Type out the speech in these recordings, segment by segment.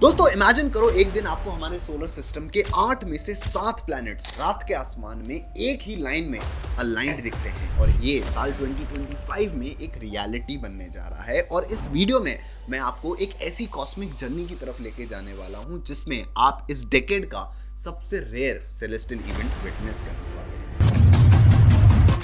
दोस्तों इमेजिन करो एक दिन आपको हमारे सोलर सिस्टम के 8 में से 7 प्लैनेट्स रात के आसमान में एक ही लाइन में अलाइंड दिखते हैं और ये साल 2025 में एक रियलिटी बनने जा रहा है। और इस वीडियो में मैं आपको एक ऐसी कॉस्मिक जर्नी की तरफ लेके जाने वाला हूं जिसमें आप इस डेकेड का सबसे रेयर सेलेस्टियल इवेंट विटनेस करने वाले हैं।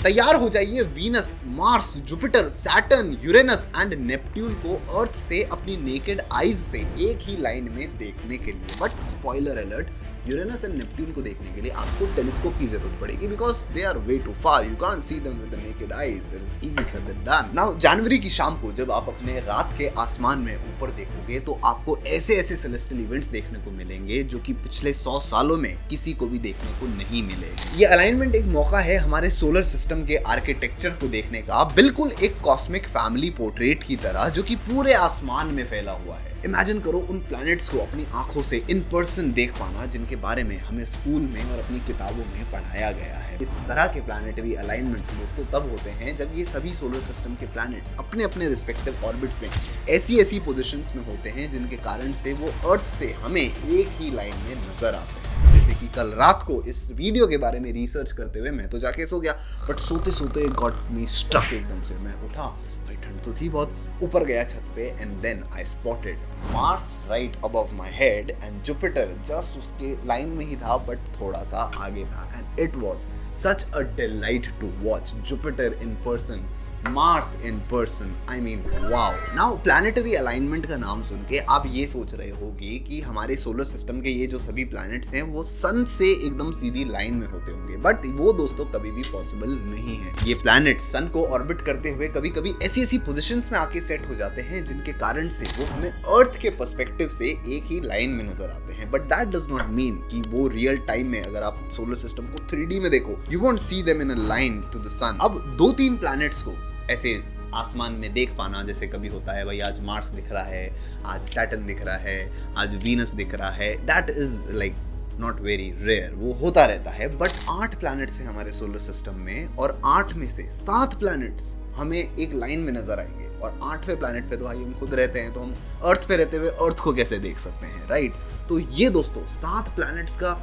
तैयार हो जाइए Venus, Mars, Jupiter, Saturn, Uranus and Neptune को अर्थ से अपनी नेकेड आईज से एक ही लाइन में देखने के लिए। But spoiler alert, Uranus and Neptune को देखने के लिए आपको टेलीस्कोप की जरूरत पड़ेगी because they are way too far, you can't see them with the naked eyes. It is easy said than done. Now जनवरी की शाम को जब आप अपने रात के आसमान में ऊपर देखोगे तो आपको ऐसे ऐसे सेलेस्टियल इवेंट्स देखने को मिलेंगे जो कि पिछले 100 सालों में किसी को भी देखने को नहीं मिले। ये अलाइनमेंट एक मौका है हमारे सोलर सिस्टम के आर्किटेक्चर को देखने का, बिल्कुल एक कॉस्मिक फैमिली पोर्ट्रेट की तरह जो कि पूरे आसमान में फैला हुआ है। इमेजिन करो उन प्लैनेट्स को अपनी आंखों से इन पर्सन देख पाना जिनके बारे में हमें स्कूल में और अपनी किताबों में पढ़ाया गया है। इस तरह के प्लैनेटरी अलाइनमेंट्स दोस्तों तब होते हैं जब ये सभी सोलर सिस्टम के प्लैनेट्स अपने अपने रिस्पेक्टिव ऑर्बिट्स में ऐसी ऐसी पोजीशंस में होते हैं जिनके कारण से वो अर्थ से हमें एक ही लाइन में नजर आते हैं। जैसे कि कल रात को इस वीडियो के बारे में रिसर्च करते हुए मैं तो जाके सो गया, बट सोते सोते गॉट मी स्ट्रक एकदम से। मैं उठा, भाई ठंड तो थी बहुत, ऊपर गया छत पे and then I spotted Mars right above my head and Jupiter just उसके लाइन में ही था बट थोड़ा सा आगे था। And it was such a delight to watch Jupiter in person, Mars in person. I mean wow. Now planetary alignment का नाम सुन के आप ये सोच रहे होंगे कि हमारे सोलर सिस्टम के ये जो सभी प्लैनेट्स हैं वो सन से एकदम सीधी लाइन में होते होंगे, बट वो दोस्तों कभी भी पॉसिबल नहीं है। ये प्लैनेट्स सन को ऑर्बिट करते हुए कभी कभी ऐसी ऐसी पोजीशंस में आके सेट हो जाते हैं जिनके कारण से वो हमें अर्थ के पर्सपेक्टिव से एक ही लाइन में नजर आते हैं। But that does not mean कि वो रियल टाइम में अगर आप सोलर सिस्टम को 3D में देखो, you won't see them in a line to the sun. अब 2-3 प्लैनेट्स को ऐसे आसमान में देख पाना, जैसे कभी होता है भाई आज मार्स दिख रहा है, आज सैटर्न दिख रहा है, आज वीनस दिख रहा है, that is like not very rare, वो होता रहता है। बट 8 प्लैनेट्स हैं हमारे सोलर सिस्टम में और 8 में से 7 प्लैनेट्स हमें एक लाइन में नजर आएंगे। और 8वें प्लैनेट पे तो भाई हम खुद रहते हैं, तो हम अर्थ पे रहते हुए अर्थ को कैसे देख सकते हैं, राइट? तो ये दोस्तों 7 प्लैनेट्स का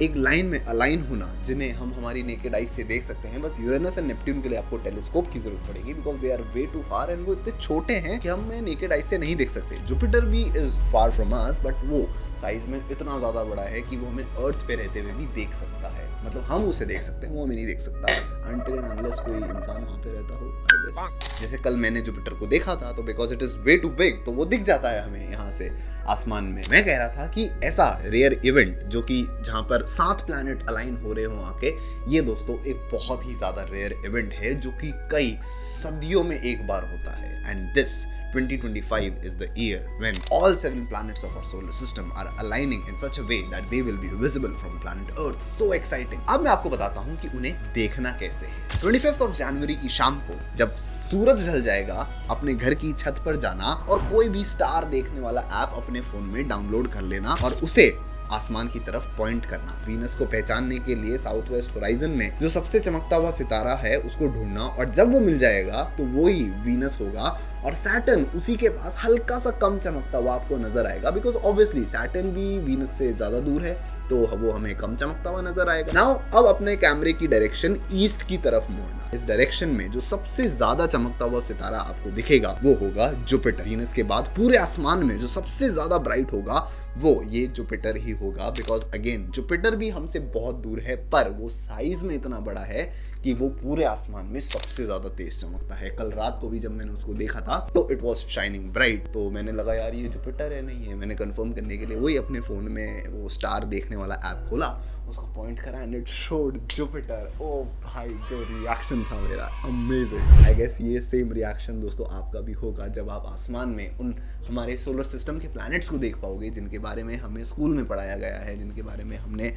एक लाइन में अलाइन होना जिन्हें हम हमारी नेकेड आइज से देख सकते हैं। बस यूरेनस एंड नेपट्यून के लिए आपको टेलीस्कोप की जरूरत पड़ेगी because they are way too far and वो इतने छोटे हैं कि हम नेकेड आइज से नहीं देख सकते। जुपिटर भी is far from us but वो साइज में इतना ज्यादा बड़ा है कि वो हमें अर्थ पे रहते हुए भी देख सकता है। मतलब हम उसे देख सकते हैं, वो हमें नहीं देख सकता अनटिल एंड अनलेस कोई इंसान वहाँ पे रहता हो, आई गेस। जैसे कल मैंने जुपिटर को देखा था तो because it is way too big तो वो दिख जाता है हमें यहाँ से आसमान में। मैं कह रहा था कि ऐसा रेयर इवेंट जो कि जहाँ पर 7 प्लैनेट अलाइन हो रहे हो आके, ये दोस्तों एक बहुत ही ज्यादा रेयर इवेंट है जो कि कई सदियों में एक बार होता है। And this 2025 is the year when all 7 planets of our solar system are aligning in such a way that they will be visible from planet Earth. So exciting! अब मैं आपको बताता हूँ कि उन्हें देखना कैसे है। 25th of January की शाम को जब सूरज ढल जाएगा, अपने घर की छत पर जाना और कोई भी स्टार देखने वाला ऐप अपने फोन में डाउनलोड कर लेना और उसे आसमान की तरफ पॉइंट करना। वीनस को पहचानने के लिए साउथ वेस्ट होराइजन में जो सबसे चमकता हुआ सितारा है उसको ढूंढना और जब वो मिल जाएगा तो वो ही वीनस होगा और सैटर्न उसी के पास हल्का सा कम चमकता हुआ आपको नजर आएगा बिकॉज ऑब्वियसली सैटर्न भी वीनस से ज्यादा दूर है तो वो हमें कम चमकता हुआ नजर आएगा। नाउ अब अपने कैमरे की डायरेक्शन ईस्ट की तरफ मोड़ना। इस डायरेक्शन में जो सबसे ज्यादा चमकता हुआ सितारा आपको दिखेगा वो होगा जुपिटर। वीनस के बाद पूरे आसमान में जो सबसे ज्यादा ब्राइट होगा वो ये जुपिटर ही होगा बिकॉज अगेन जुपिटर भी हमसे बहुत दूर है पर वो साइज में इतना बड़ा है कि वो पूरे आसमान में सबसे ज्यादा तेज चमकता है। कल रात को भी जब मैंने उसको देखा था तो इट वॉज शाइनिंग ब्राइट, तो मैंने लगा यार ये जुपिटर है नहीं है। मैंने कंफर्म करने के लिए वही अपने फोन में वो स्टार देखने वाला ऐप खोला, उसको पॉइंट करा एंड इट शोड जुपिटर। ओ भाई जो रिएक्शन था मेरा, अमेजिंग। आई गेस ये सेम रिएक्शन दोस्तों आपका भी होगा जब आप आसमान में उन हमारे सोलर सिस्टम के प्लैनेट्स को देख पाओगे जिनके बारे में हमें स्कूल में पढ़ाया गया है, जिनके बारे में हमने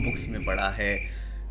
बुक्स में पढ़ा है।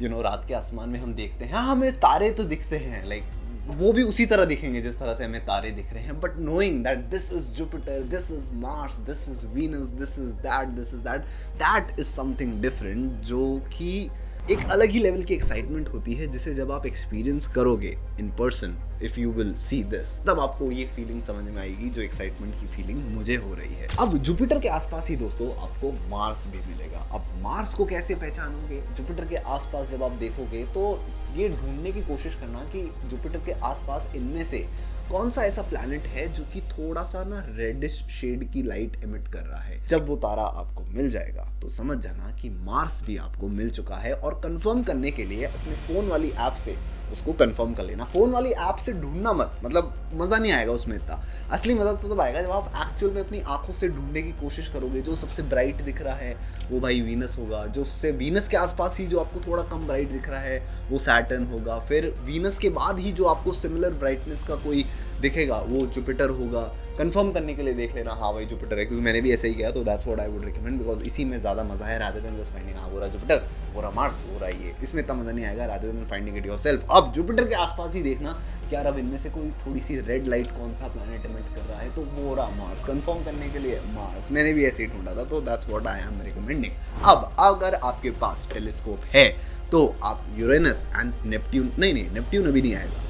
रात के आसमान में हम देखते हैं, हाँ हमें तारे तो दिखते हैं, लाइक वो भी उसी तरह दिखेंगे जिस तरह से हमें तारे दिख रहे हैं, but knowing that this is Jupiter, this is Mars, this is Venus, this is that, that is something different जो कि एक अलग ही लेवल की एक्साइटमेंट होती है जिसे जब आप एक्सपीरियंस करोगे in person if you will see this, तब आपको ये फीलिंग समझ में आएगी जो एक्साइटमेंट की फीलिंग मुझे हो रही है। अब जुपिटर के आसपास ही दोस्तों आपको मार्स भी मिलेगा। अब मार्स को कैसे पहचानोगे? जुपिटर के आसपास जब आप देखोगे तो ये ढूंढने की कोशिश करना कि जुपिटर के आसपास इनमें से कौन सा ऐसा प्लैनेट है जो कि थोड़ा सा ना रेडिश शेड की लाइट एमिट कर रहा है। जब वो तारा आपको मिल जाएगा तो समझ जाना कि मार्स भी आपको मिल चुका है, और कंफर्म करने के लिए अपने फोन वाली ऐप से उसको कंफर्म कर लेना। फोन वाली ऐप से ढूंढना मत, मतलब मजा नहीं आएगा उसमें इतना। असली मजा तो तब आएगा जब आप एक्चुअल में अपनी आंखों से ढूंढने की कोशिश करोगे। जो सबसे ब्राइट दिख रहा है वो भाई वीनस होगा, जो उससे वीनस के आसपास ही जो आपको थोड़ा कम ब्राइट दिख रहा है वो सैटर्न होगा, फिर वीनस के बाद ही जो आपको सिमिलर ब्राइटनेस का कोई दिखेगा वो जुपिटर होगा। कंफर्म करने के लिए देख लेना हाँ भाई जुपिटर है, क्योंकि मैंने भी ऐसे ही किया, तो that's what I would recommend, because इसी में ज़्यादा मजा है रादर देन जस्ट फाइंडिंग हाँ हो रहा जुपिटर, हो रहा मार्स, हो रहा ये, इसमें इतना मजा नहीं आएगा rather than finding it yourself. अब जुपिटर के आसपास ही देखना क्या अब इनमें से कोई थोड़ी सी रेड लाइट कौन सा प्लैनेट एमिट कर रहा है, तो वो रहा मार्स। कंफर्म करने के लिए मार्स, मैंने भी ऐसे ही ढूंढा था, तो that's what I am recommending. अब अगर आपके पास टेलीस्कोप है तो आप यूरेनस एंड नेपट्यून, नहीं नेपट्यून अभी नहीं आएगा,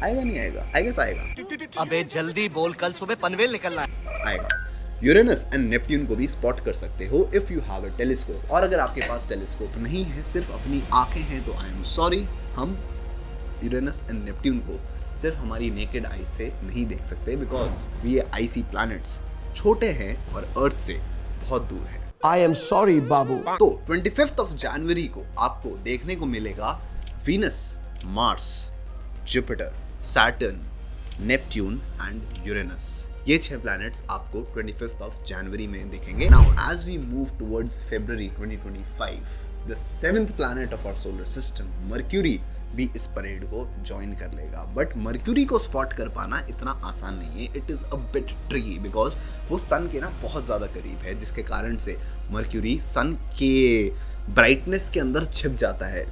नहीं आएगा, आई गेस आएगा। अबे जल्दी बोल, कल सुबह पनवेल निकलना है। आएगा। यूरेनस एंड नेपट्यून को भी स्पॉट कर सकते हो if you have a telescope. और अगर आपके पास टेलीस्कोप नहीं है, सिर्फ अपनी आंखें हैं, तो आई एम सॉरी, हम यूरेनस एंड नेपट्यून को सिर्फ हमारी नेकेड आई से नहीं देख सकते, बिकॉज ये आईसी प्लैनेट्स छोटे हैं और अर्थ से बहुत दूर है। आई एम सॉरी बाबू। तो 25 जनवरी को आपको देखने को मिलेगा Venus, Mars, Jupiter, Saturn, Neptune and Uranus. ये 6 प्लैनेट्स आपको 25 जनवरी में दिखेंगे। Now as we move towards February 2025, the 7th planet of our solar system Mercury भी इस परेड को ज्वाइन कर लेगा। बट मर्क्यूरी को स्पॉट कर पाना इतना आसान नहीं है, it is a bit tricky, because वो सन के ना बहुत ज्यादा करीब है, जिसके कारण से मर्क्यूरी सन के ब्राइटनेस के अंदर छिप जाता है,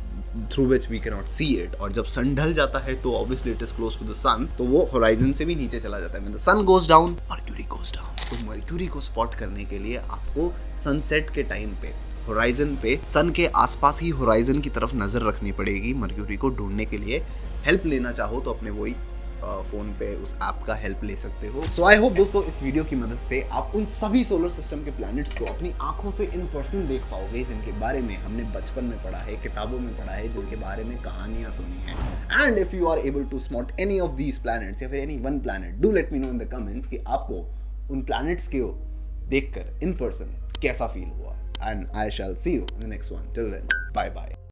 through which we cannot see it। और जब सन ढल जाता है तो obviously it is close to the sun, तो वो horizon से भी नीचे चला जाता है। When the sun goes down, Mercury goes down। तो मर्क्यूरी को स्पॉट करने के लिए आपको सनसेट के टाइम पे होराइजन पे सन के आसपास ही होराइजन की तरफ नजर रखनी पड़ेगी। मर्क्यूरी को ढूंढने के लिए हेल्प लेना चाहो तो अपने वही फोन पे उस ऐप का हेल्प ले सकते हो। सो आई होप दोस्तों इस वीडियो की मदद से आप उन सभी सोलर सिस्टम के प्लैनेट्स को अपनी आंखों से इन पर्सन देख पाओगे, जिनके बारे में हमने बचपन में पढ़ा है, किताबों में पढ़ा है, जिनके बारे में कहानियां सुनी है। And if you are able to spot any of these planets या फिर any one planet, do let me know in the comments कि आपको उन प्लैनेट्स को देखकर इन पर्सन कैसा फील हुआ। And I shall see you in the next one. Till then, bye bye.